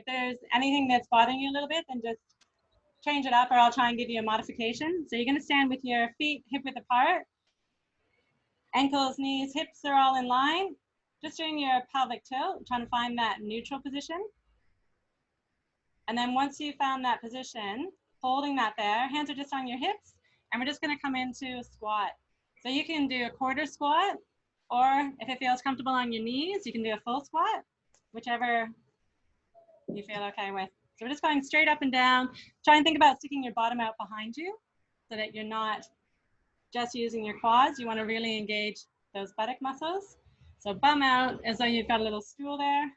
If there's anything that's bothering you a little bit, then just change it up, or I'll try and give you a modification. So you're going to stand with your feet hip width apart. Ankles, knees, hips are all in line. Just doing your pelvic tilt, trying to find that neutral position. And then once you found that position, holding that there, hands are just on your hips, and we're just going to come into a squat. So you can do a quarter squat, or if it feels comfortable on your knees, you can do a full squat, whichever you feel okay with. So we're just going straight up and down. Try and think about sticking your bottom out behind you so that you're not just using your quads. You want to really engage those buttock muscles. So bum out as though you've got a little stool there.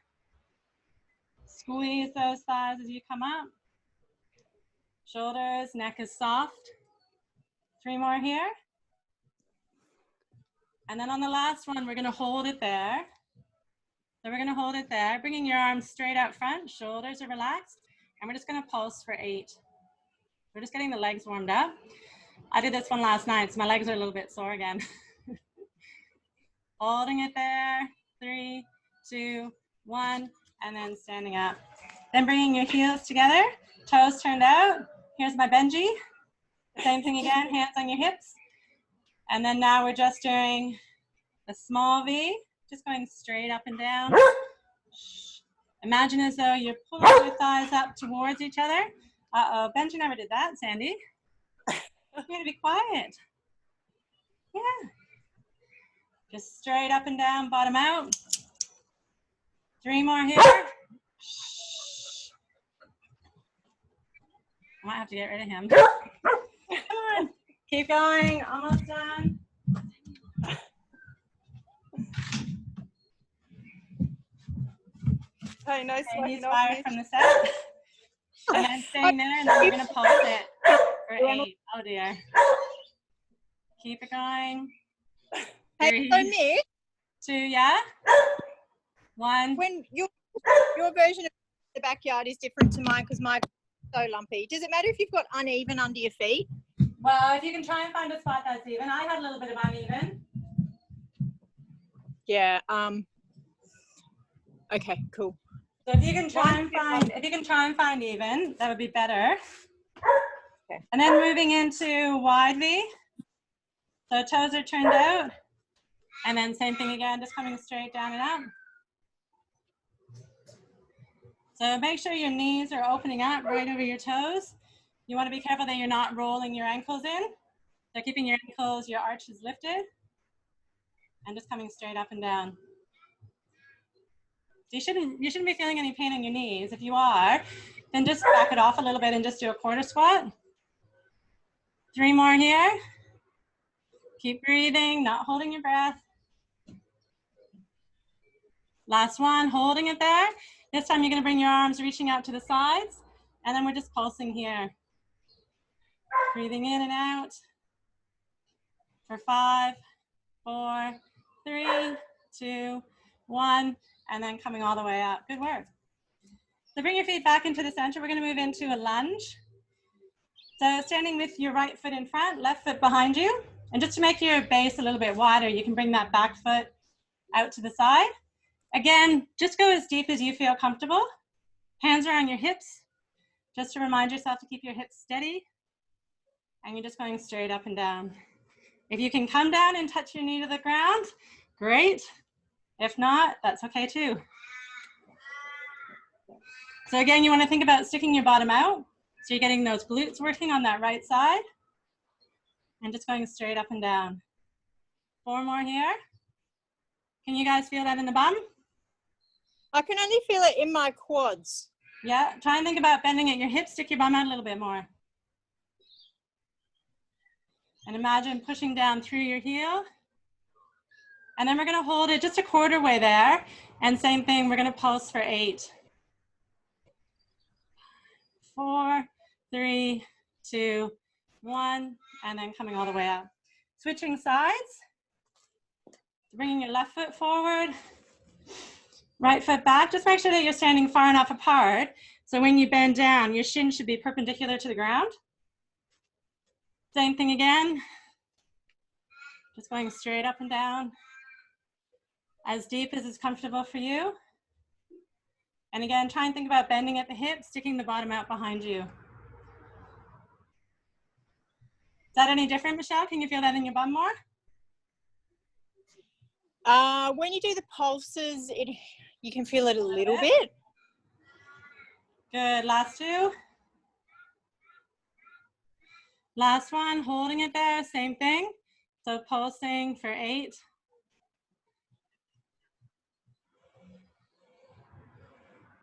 Squeeze those thighs as you come up. Shoulders, neck is soft. 3 more here. And then on the last one, we're going to hold it there. So we're going to hold it there, bringing your arms straight out front, shoulders are relaxed, and we're just going to pulse for 8. We're just getting the legs warmed up. I did this one last night, so my legs are a little bit sore again. Holding it there, 3, 2, 1, and then standing up. Then bringing your heels together, toes turned out. Here's my Benji. Same thing again, hands on your hips. And then now we're just doing a small V, just going straight up and down. Imagine as though you're pulling your thighs up towards each other. Uh-oh, Benji never did that, Sandy. You gotta be quiet. Yeah. Just straight up and down, bottom out. 3 more here. I might have to get rid of him. Come on, keep going, almost done. Hey, no he's fired from the set. And then staying there, and then we're gonna pulse it for 8. Oh dear. Keep it going. Hey, so Nick, 2, yeah? 1. when your version of the backyard is different to mine because mine's so lumpy. Does it matter if you've got uneven under your feet? Well, if you can try and find a spot that's even. I had a little bit of uneven. Yeah. Okay, cool. So if you can try and find even, that would be better. Okay. And then moving into wide V. So toes are turned out. And then same thing again, just coming straight down and up. So make sure your knees are opening up right over your toes. You want to be careful that you're not rolling your ankles in. So keeping your ankles, your arches lifted. And just coming straight up and down. You shouldn't be feeling any pain in your knees. If you are, then just back it off a little bit and just do a quarter squat. 3 more here. Keep breathing, not holding your breath. Last one, holding it there. This time you're going to bring your arms reaching out to the sides, and then we're just pulsing here. Breathing in and out for 5, 4, 3, 2, 1, and then coming all the way up. Good work. So bring your feet back into the center. We're going to move into a lunge. So standing with your right foot in front, left foot behind you. And just to make your base a little bit wider, you can bring that back foot out to the side. Again, just go as deep as you feel comfortable. Hands are on your hips. Just to remind yourself to keep your hips steady. And you're just going straight up and down. If you can come down and touch your knee to the ground, great. If not, that's okay too. So again, you want to think about sticking your bottom out. So you're getting those glutes working on that right side. And just going straight up and down. 4 more here. Can you guys feel that in the bum? I can only feel it in my quads. Yeah, try and think about bending at your hips, stick your bum out a little bit more. And imagine pushing down through your heel. And then we're going to hold it just a quarter way there. And same thing, we're going to pulse for 8. 4, 3, 2, 1, and then coming all the way up. Switching sides. Bringing your left foot forward. Right foot back. Just make sure that you're standing far enough apart. So when you bend down, your shin should be perpendicular to the ground. Same thing again. Just going straight up and down. As deep as is comfortable for you. And again, try and think about bending at the hips, sticking the bottom out behind you. Is that any different, Michelle? Can you feel that in your bum more? When you do the pulses, you can feel it a little bit. Good, last two. Last one, holding it there, same thing. So pulsing for 8.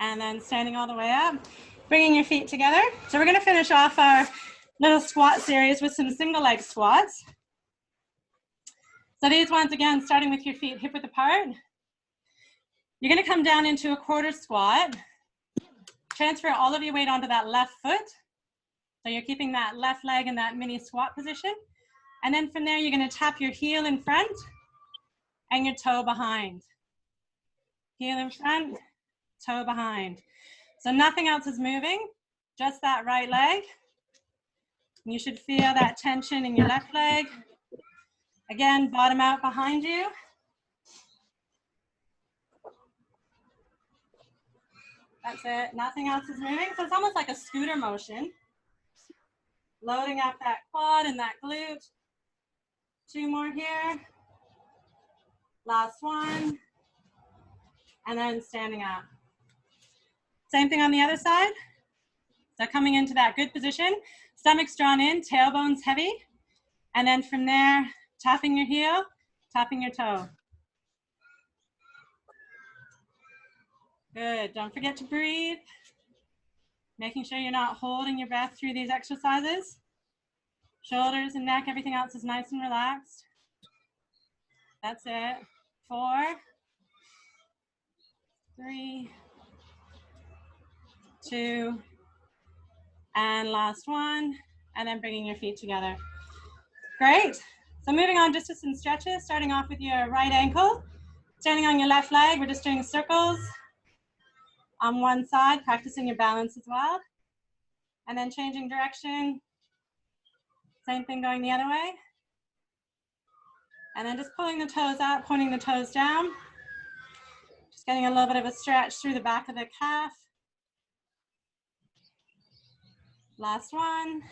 And then standing all the way up, bringing your feet together. So we're gonna finish off our little squat series with some single leg squats. So these ones, again, starting with your feet hip width apart. You're gonna come down into a quarter squat. Transfer all of your weight onto that left foot. So you're keeping that left leg in that mini squat position. And then from there, you're gonna tap your heel in front and your toe behind. Heel in front, toe behind. So nothing else is moving, just that right leg. You should feel that tension in your left leg. Again, bottom out behind you. That's it, nothing else is moving. So it's almost like a scooter motion. Loading up that quad and that glute. 2 more here. Last one. And then standing up. Same thing on the other side. So coming into that good position, stomach's drawn in, tailbone's heavy. And then from there, tapping your heel, tapping your toe. Good, don't forget to breathe. Making sure you're not holding your breath through these exercises. Shoulders and neck, everything else is nice and relaxed. That's it. 4, 3, 2, and last one. And then bringing your feet together. Great. So moving on just to some stretches, starting off with your right ankle. Standing on your left leg, we're just doing circles on one side, practicing your balance as well. And then changing direction. Same thing going the other way. And then just pulling the toes out, pointing the toes down. Just getting a little bit of a stretch through the back of the calf. Last one.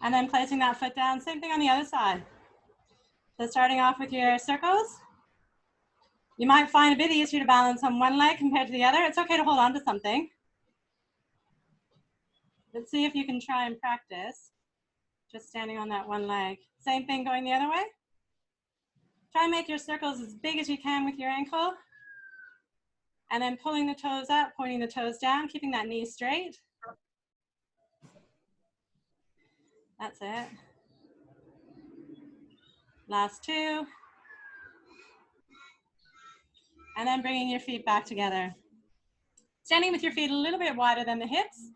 And then placing that foot down. Same thing on the other side. So starting off with your circles. You might find it a bit easier to balance on one leg compared to the other. It's okay to hold on to something. Let's see if you can try and practice just standing on that one leg. Same thing going the other way. Try and make your circles as big as you can with your ankle. And then pulling the toes up, pointing the toes down, keeping that knee straight. That's it. Last 2. And then bringing your feet back together. Standing with your feet a little bit wider than the hips.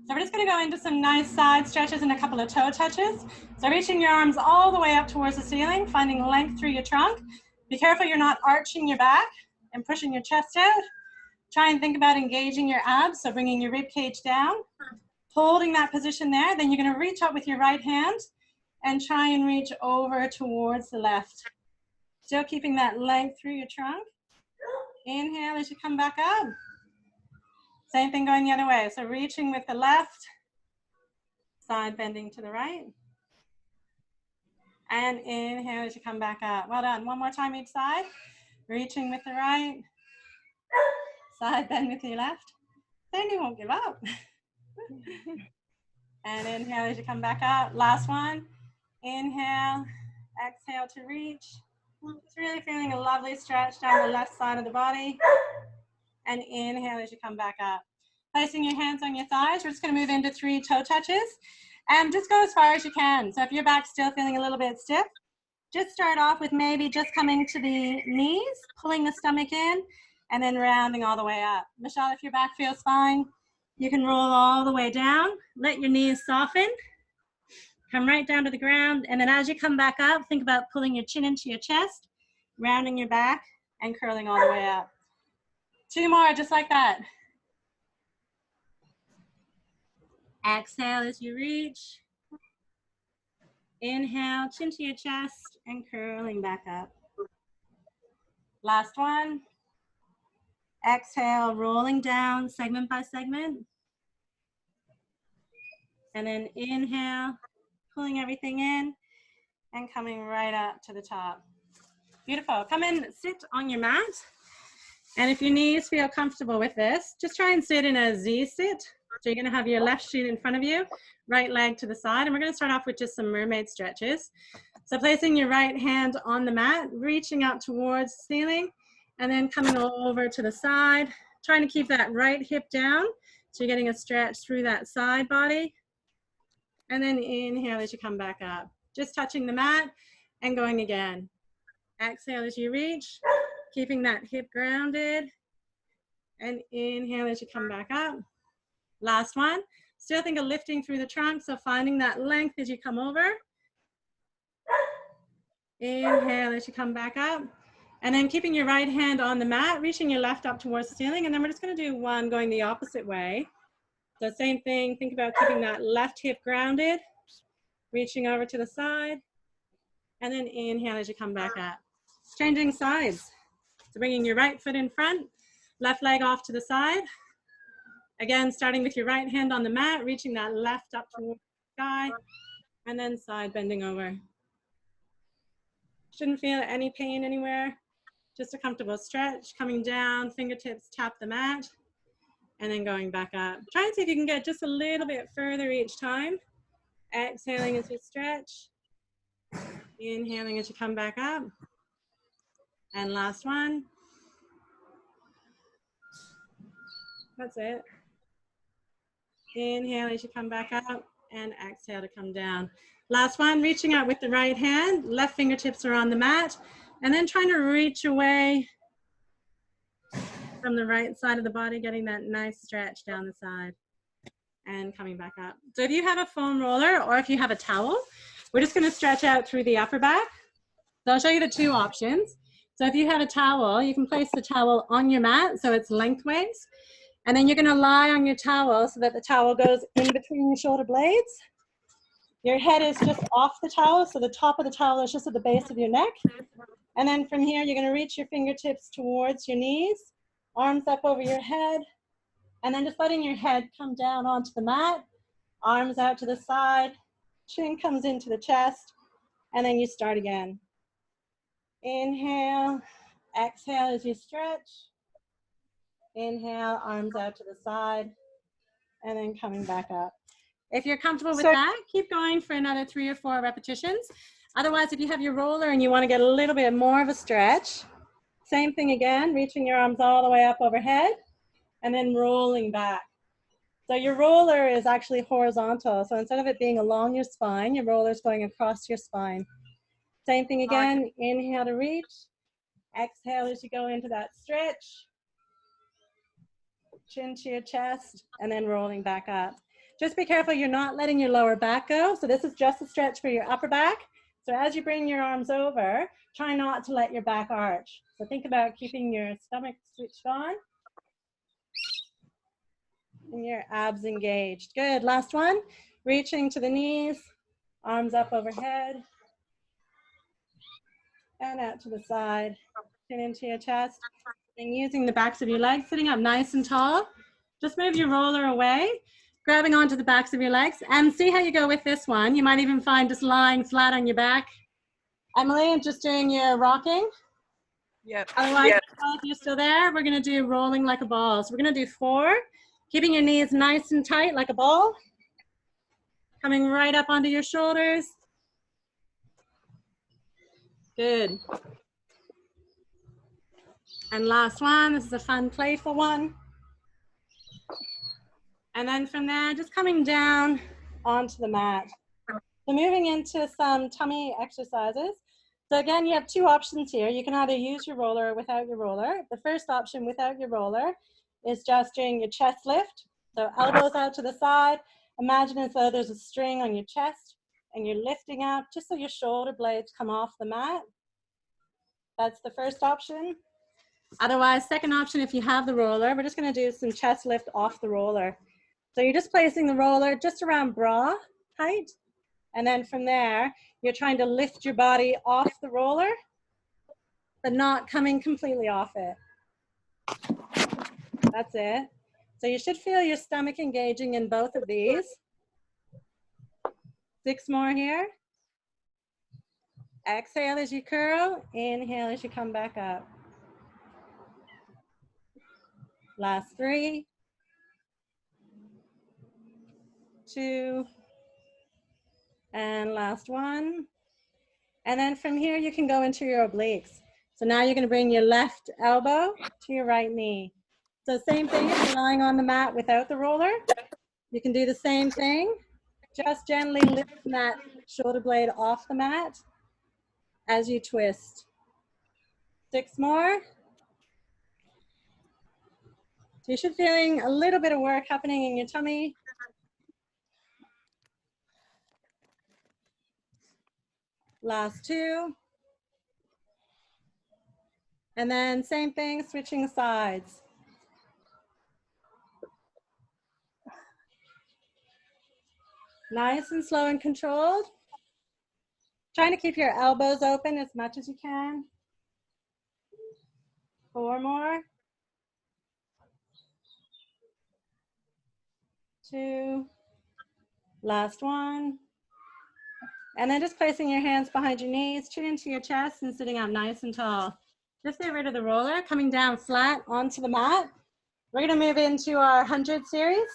So we're just going to go into some nice side stretches and a couple of toe touches. So reaching your arms all the way up towards the ceiling, finding length through your trunk. Be careful you're not arching your back and pushing your chest out. Try and think about engaging your abs, so bringing your rib cage down. Holding that position there, then you're going to reach up with your right hand and try and reach over towards the left. Still keeping that length through your trunk. Inhale as you come back up. Same thing going the other way. So reaching with the left, side bending to the right. And inhale as you come back up. Well done. One more time each side. Reaching with the right, side bend with your left. Then you won't give up. And inhale as you come back up. Last one. Inhale, exhale to reach. Just really feeling a lovely stretch down the left side of the body. And inhale as you come back up. Placing your hands on your thighs, we're just going to move into 3 toe touches. And just go as far as you can. So if your back's still feeling a little bit stiff, just start off with maybe just coming to the knees, pulling the stomach in, and then rounding all the way up. Michelle, if your back feels fine, you can roll all the way down. Let your knees soften. Come right down to the ground. And then as you come back up, think about pulling your chin into your chest, rounding your back, and curling all the way up. 2 more, just like that. Exhale as you reach. Inhale, chin to your chest, and curling back up. Last one. Exhale, rolling down segment by segment. And then inhale, pulling everything in and coming right up to the top. Beautiful. Come in, sit on your mat. And if your knees feel comfortable with this, just try and sit in a Z sit. So you're gonna have your left shin in front of you, right leg to the side. And we're gonna start off with just some mermaid stretches. So placing your right hand on the mat, reaching up towards the ceiling, and then coming over to the side, trying to keep that right hip down. So you're getting a stretch through that side body. And then inhale as you come back up. Just touching the mat and going again. Exhale as you reach, keeping that hip grounded. And inhale as you come back up. Last one. Still think of lifting through the trunk, so finding that length as you come over. Inhale as you come back up. And then keeping your right hand on the mat, reaching your left up towards the ceiling. And then we're just gonna do one going the opposite way. So same thing, think about keeping that left hip grounded, reaching over to the side, and then inhale as you come back up. Changing sides. So bringing your right foot in front, left leg off to the side. Again, starting with your right hand on the mat, reaching that left up towards the sky, and then side bending over. Shouldn't feel any pain anywhere. Just a comfortable stretch, coming down, fingertips tap the mat, and then going back up. Try and see if you can get just a little bit further each time. Exhaling as you stretch. Inhaling as you come back up. And last one. That's it. Inhale as you come back up and exhale to come down. Last one, reaching out with the right hand, left fingertips are on the mat, and then trying to reach away from the right side of the body, getting that nice stretch down the side and coming back up. So if you have a foam roller or if you have a towel, we're just gonna stretch out through the upper back. So I'll show you the two options. So if you have a towel, you can place the towel on your mat so it's lengthways. And then you're gonna lie on your towel so that the towel goes in between your shoulder blades. Your head is just off the towel, so the top of the towel is just at the base of your neck. And then from here, you're gonna reach your fingertips towards your knees, arms up over your head, and then just letting your head come down onto the mat, arms out to the side, chin comes into the chest, and then you start again. Inhale, exhale as you stretch. Inhale, arms out to the side, and then coming back up. If you're comfortable with that, keep going for another 3 or 4 repetitions. Otherwise, if you have your roller and you want to get a little bit more of a stretch, same thing again, reaching your arms all the way up overhead, and then rolling back. So your roller is actually horizontal. So instead of it being along your spine, your roller is going across your spine. Same thing again, inhale to reach, exhale as you go into that stretch, chin to your chest, and then rolling back up. Just be careful you're not letting your lower back go. So this is just a stretch for your upper back. So as you bring your arms over, try not to let your back arch. So think about keeping your stomach switched on and your abs engaged. Good, last one. Reaching to the knees, arms up overhead, and out to the side, chin into your chest. And using the backs of your legs, sitting up nice and tall. Just move your roller away, grabbing onto the backs of your legs, and see how you go with this one. You might even find just lying flat on your back. Emily, just doing your rocking. Yep. Otherwise, if you're still there, we're gonna do rolling like a ball. So we're gonna do 4, keeping your knees nice and tight like a ball. Coming right up onto your shoulders. Good. And last one, this is a fun, playful one. And then from there, just coming down onto the mat. So moving into some tummy exercises. So again, you have 2 options here. You can either use your roller or without your roller. The first option without your roller is just doing your chest lift. So elbows out to the side. Imagine as though there's a string on your chest and you're lifting up just so your shoulder blades come off the mat. That's the first option. Otherwise, second option, if you have the roller, we're just gonna do some chest lift off the roller. So you're just placing the roller just around bra height. And then from there, you're trying to lift your body off the roller, but not coming completely off it. That's it. So you should feel your stomach engaging in both of these. 6 more here. Exhale as you curl, inhale as you come back up. Last 3, 2, and last 1. And then from here, you can go into your obliques. So now you're gonna bring your left elbow to your right knee. So same thing, if you're lying on the mat without the roller, you can do the same thing. Just gently lift that shoulder blade off the mat as you twist. 6 more. So you should feeling a little bit of work happening in your tummy. Last 2. And then same thing, switching sides. Nice and slow and controlled. Trying to keep your elbows open as much as you can. 4 more. 2. Last 1. And then just placing your hands behind your knees, chin into your chest, and sitting up nice and tall. Just get rid of the roller, coming down flat onto the mat. We're gonna move into our 100 series.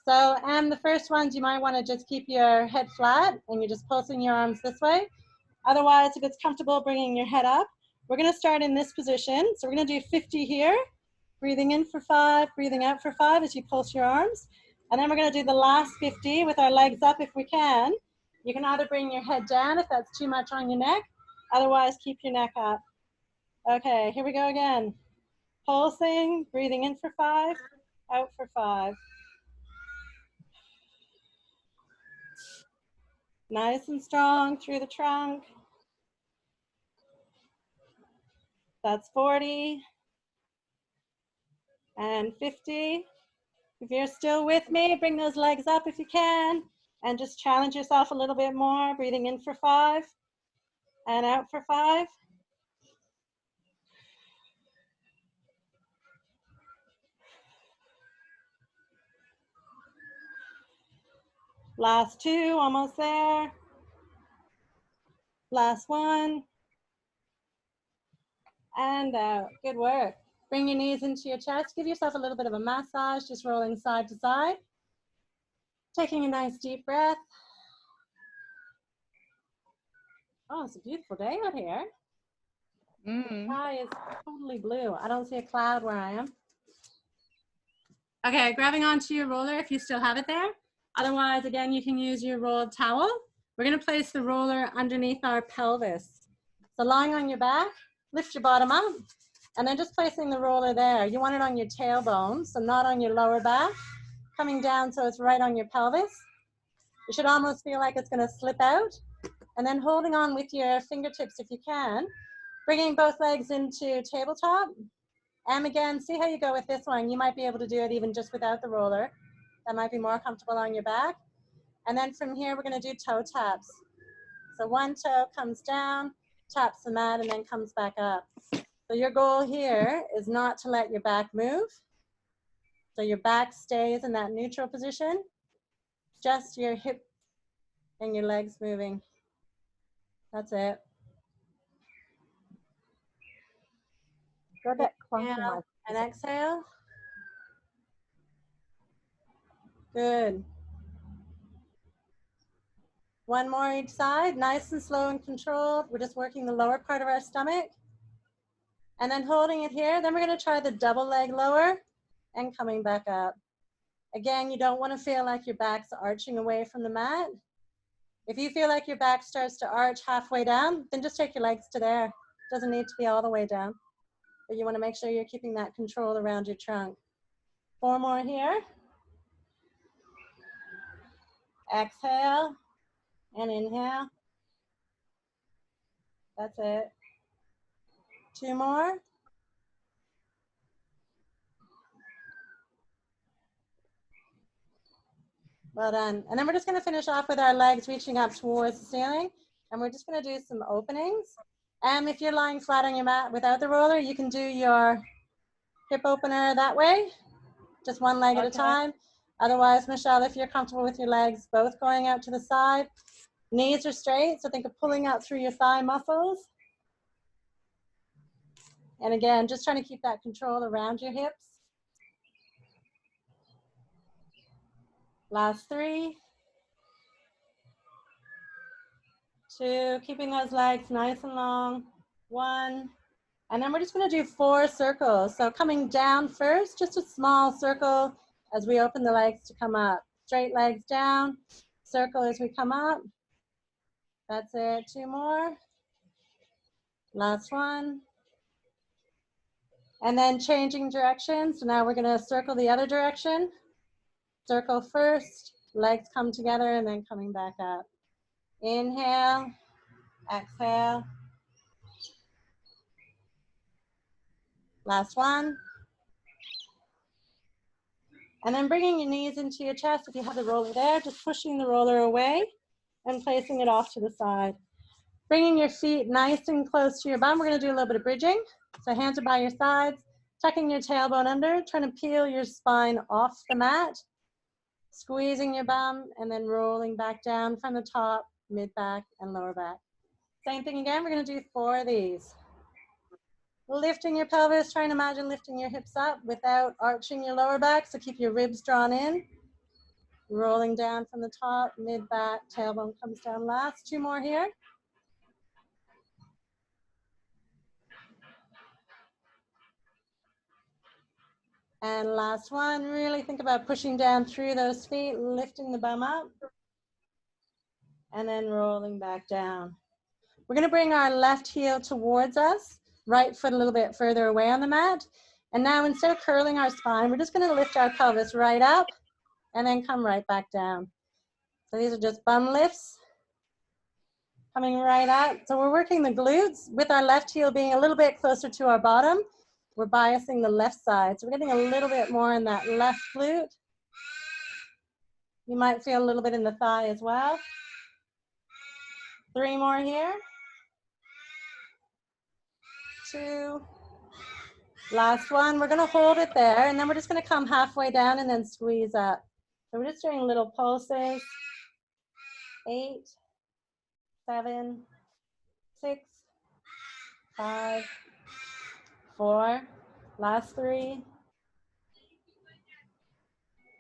So, the first ones, you might wanna just keep your head flat and you're just pulsing your arms this way. Otherwise, if it's comfortable bringing your head up, we're gonna start in this position. So we're gonna do 50 here, breathing in for 5, breathing out for 5 as you pulse your arms. And then we're gonna do the last 50 with our legs up if we can. You can either bring your head down if that's too much on your neck, otherwise keep your neck up. Okay, here we go again. Pulsing, breathing in for 5, out for 5. Nice and strong through the trunk. That's 40 and 50. If you're still with me, bring those legs up if you can, and just challenge yourself a little bit more, breathing in for 5 and out for 5. Last 2, almost there. Last 1. And out. Good work. Bring your knees into your chest. Give yourself a little bit of a massage, just rolling side to side. Taking a nice deep breath. Oh, it's a beautiful day out here. The sky is totally blue. I don't see a cloud where I am. Okay, grabbing onto your roller if you still have it there. Otherwise, again, you can use your rolled towel. We're gonna place the roller underneath our pelvis. So lying on your back, lift your bottom up, and then just placing the roller there. You want it on your tailbone, so not on your lower back. Coming down so it's right on your pelvis. You should almost feel like it's gonna slip out. And then holding on with your fingertips if you can. Bringing both legs into tabletop. And again, see how you go with this one. You might be able to do it even just without the roller. That might be more comfortable on your back. And then from here, we're gonna do toe taps. So one toe comes down, taps the mat, and then comes back up. So your goal here is not to let your back move. So your back stays in that neutral position. Just your hip and your legs moving. That's it. Got that clunk in my Inhale and exhale. Good. One more each side, nice and slow and controlled. We're just working the lower part of our stomach. And then holding it here. Then we're gonna try the double leg lower and coming back up. Again, you don't wanna feel like your back's arching away from the mat. If you feel like your back starts to arch halfway down, then just take your legs to there. It doesn't need to be all the way down. But you wanna make sure you're keeping that control around your trunk. 4 more here. Exhale and inhale. That's it. 2 more. Well done. And then we're just gonna finish off with our legs reaching up towards the ceiling. And we're just gonna do some openings. If you're lying flat on your mat without the roller, you can do your hip opener that way, just one leg at a time. Otherwise, Michelle, if you're comfortable with your legs both going out to the side, knees are straight, so think of pulling out through your thigh muscles. And again, just trying to keep that control around your hips. Last 3, 2, keeping those legs nice and long, 1, and then we're just going to do 4 circles. So coming down first, just a small circle as we open the legs to come up. Straight legs down, circle as we come up. That's it, 2 more. Last 1. And then changing direction. So now we're going to circle the other direction. Circle first, legs come together, and then coming back up. Inhale, exhale. Last 1. And then bringing your knees into your chest. If you have the roller there, just pushing the roller away and placing it off to the side. Bringing your feet nice and close to your bum. We're going to do a little bit of bridging. So hands are by your sides, tucking your tailbone under, trying to peel your spine off the mat, squeezing your bum, and then rolling back down from the top, mid back, and lower back. Same thing again. We're going to do 4 of these. Lifting your pelvis, trying to imagine lifting your hips up without arching your lower back, so keep your ribs drawn in. Rolling down from the top, mid back, tailbone comes down last. 2 more here. And last 1, really think about pushing down through those feet, lifting the bum up, and then rolling back down. We're going to bring our left heel towards us, right foot a little bit further away on the mat. And now instead of curling our spine, we're just going to lift our pelvis right up and then come right back down. So these are just bum lifts, coming right up. So we're working the glutes with our left heel being a little bit closer to our bottom. We're biasing the left side. So we're getting a little bit more in that left glute. You might feel a little bit in the thigh as well. 3 more here. 2. Last 1. We're going to hold it there, and then we're just going to come halfway down and then squeeze up. So we're just doing little pulses. 8, 7, 6, 5, 4, last 3,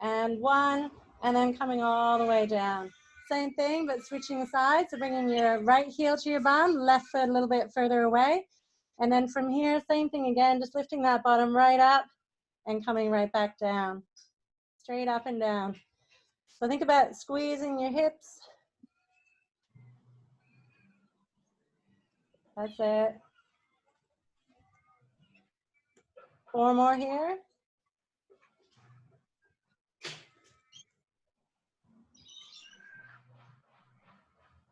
and 1, and then coming all the way down. Same thing, but switching sides. So bringing your right heel to your bum, left foot a little bit further away. And then from here, same thing again, just lifting that bottom right up and coming right back down. Straight up and down. So think about squeezing your hips. That's it. 4 more here.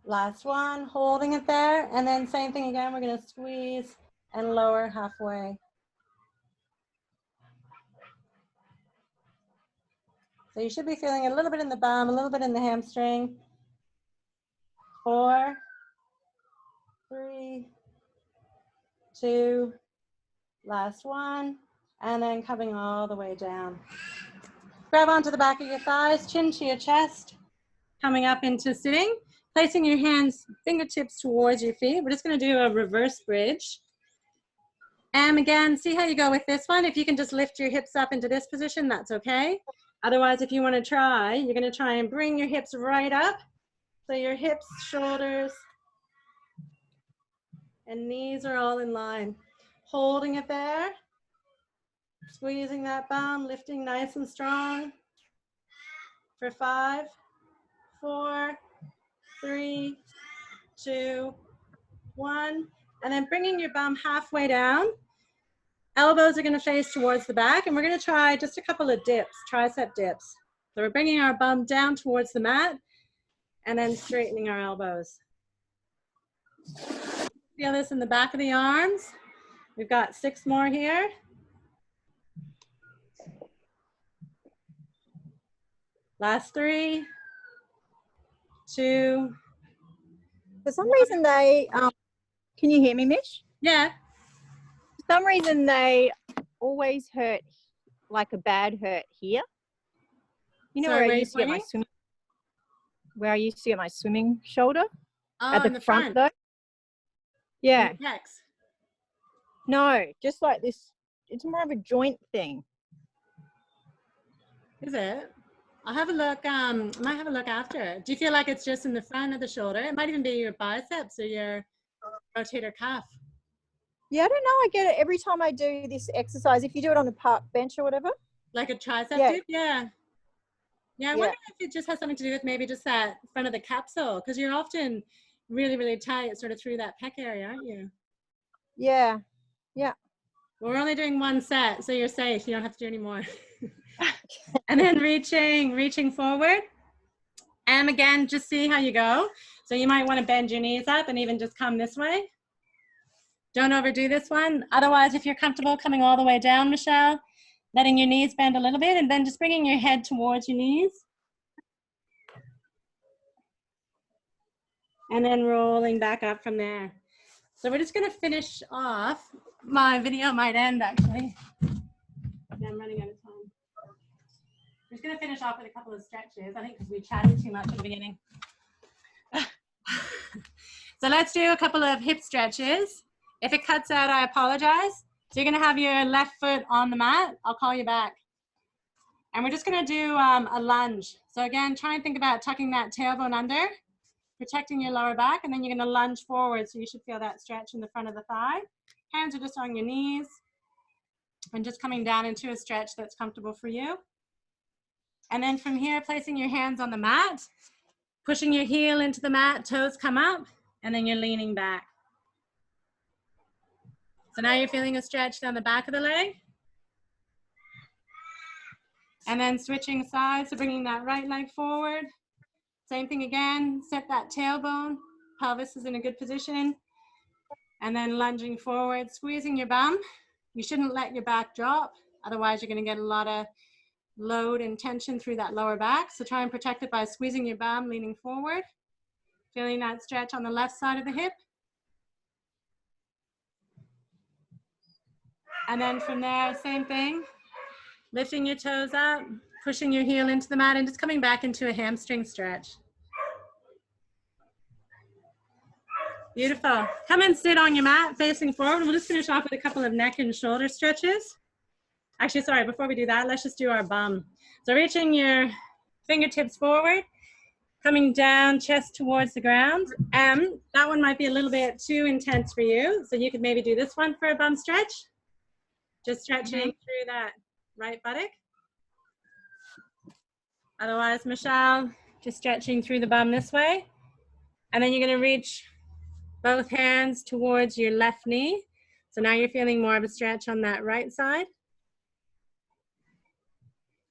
Last 1, holding it there, and then same thing again, we're going to squeeze and lower halfway. So you should be feeling a little bit in the bum, a little bit in the hamstring. 4, 3, 2, last 1, and then coming all the way down. Grab onto the back of your thighs, chin to your chest, coming up into sitting, placing your hands, fingertips towards your feet. We're just going to do a reverse bridge. And again, see how you go with this one. If you can just lift your hips up into this position, that's okay. Otherwise, if you want to try, you're going to try and bring your hips right up. So your hips, shoulders, and knees are all in line. Holding it there. Squeezing that bum, lifting nice and strong. For 5, 4, 3, 2, 1. And then bringing your bum halfway down. Elbows are going to face towards the back, and we're going to try just a couple of dips, tricep dips. So we're bringing our bum down towards the mat and then straightening our elbows. Feel this in the back of the arms. We've got 6 more here. Last 3, 2. For some reason they, can you hear me, Mish? Yeah. For some reason they always hurt, like a bad hurt here. You know, Sorry, where where I are you used to get my pointing? swimming, where I used to get my swimming shoulder Oh, at in the the front though. Yeah. In the pecs. No, just like this. It's more of a joint thing. Is it? I'll have a look. I might have a look after. Do you feel like it's just in the front of the shoulder? It might even be your biceps or your rotator cuff. Yeah, I don't know. I get it every time I do this exercise. If you do it on a park bench or whatever. Like a tricep Yeah. dip? Yeah. Yeah, I Yeah. wonder if it just has something to do with maybe just that front of the capsule, because you're often really, really tight sort of through that pec area, aren't you? Yeah. Yeah. Well, we're only doing one set, so you're safe. You don't have to do any more. And then reaching forward. And again, just see how you go. So you might want to bend your knees up and even just come this way. Don't overdo this one. Otherwise, if you're comfortable coming all the way down, Michelle, letting your knees bend a little bit and then just bringing your head towards your knees. And then rolling back up from there. So we're just going to finish off. My video might end actually. Yeah, I'm running out of time. We're just going to finish off with a couple of stretches. I think because we chatted too much at the beginning. So let's do a couple of hip stretches. If it cuts out, I apologize. So you're going to have your left foot on the mat. I'll call you back. And we're just going to do a lunge. So again, try and think about tucking that tailbone under, protecting your lower back, and then you're going to lunge forward. So you should feel that stretch in the front of the thigh. Hands are just on your knees and just coming down into a stretch that's comfortable for you. And then from here, placing your hands on the mat, pushing your heel into the mat, toes come up, and then you're leaning back. So now you're feeling a stretch down the back of the leg. And then switching sides, so bringing that right leg forward. Same thing again, set that tailbone, pelvis is in a good position. And then lunging forward, squeezing your bum. You shouldn't let your back drop, otherwise you're gonna get a lot of load and tension through that lower back. So try and protect it by squeezing your bum, leaning forward. Feeling that stretch on the left side of the hip. And then from there, same thing. Lifting your toes up, pushing your heel into the mat, and just coming back into a hamstring stretch. Beautiful. Come and sit on your mat facing forward. We'll just finish off with a couple of neck and shoulder stretches. Actually, sorry, before we do that, let's just do our bum. So reaching your fingertips forward, coming down, chest towards the ground. That one might be a little bit too intense for you. So you could maybe do this one for a bum stretch. Just stretching through that right buttock. Otherwise, Michelle, just stretching through the bum this way. And then you're going to reach both hands towards your left knee. So now you're feeling more of a stretch on that right side.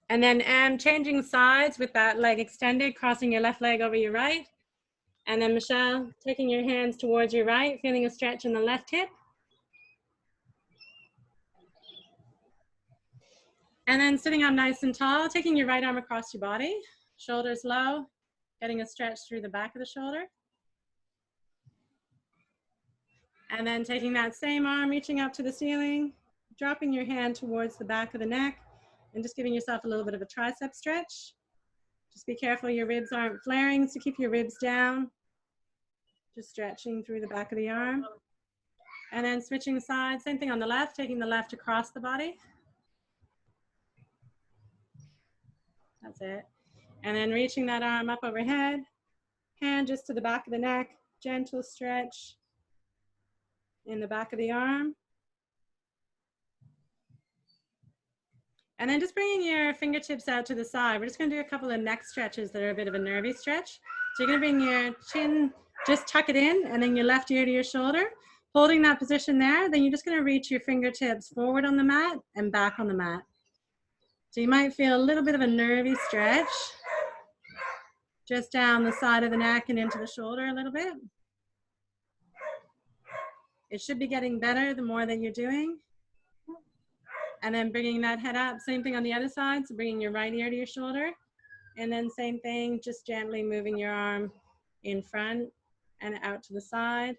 And then changing sides with that leg extended, crossing your left leg over your right. And then Michelle, taking your hands towards your right, feeling a stretch in the left hip. And then sitting up nice and tall, taking your right arm across your body, shoulders low, getting a stretch through the back of the shoulder. And then taking that same arm, reaching up to the ceiling, dropping your hand towards the back of the neck, and just giving yourself a little bit of a tricep stretch. Just be careful your ribs aren't flaring, so keep your ribs down. Just stretching through the back of the arm. And then switching sides, same thing on the left, taking the left across the body. That's it. And then reaching that arm up overhead, hand just to the back of the neck, gentle stretch in the back of the arm. And then just bringing your fingertips out to the side. We're just going to do a couple of neck stretches that are a bit of a nervy stretch. So you're going to bring your chin, just tuck it in, and then your left ear to your shoulder. Holding that position there, then you're just going to reach your fingertips forward on the mat and back on the mat. So you might feel a little bit of a nervy stretch just down the side of the neck and into the shoulder a little bit. It should be getting better the more that you're doing. And then bringing that head up, same thing on the other side. So bringing your right ear to your shoulder. And then same thing, just gently moving your arm in front and out to the side.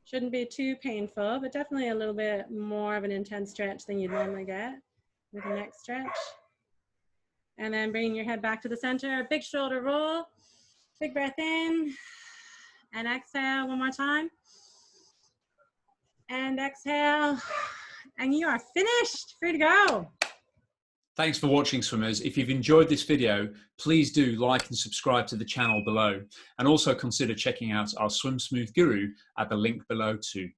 Shouldn't be too painful, but definitely a little bit more of an intense stretch than you'd normally get with a neck stretch. And then bringing your head back to the center, big shoulder roll, big breath in, and exhale one more time. And exhale, and you are finished, free to go. Thanks for watching, swimmers. If you've enjoyed this video, please do like and subscribe to the channel below, and also consider checking out our Swim Smooth Guru at the link below too.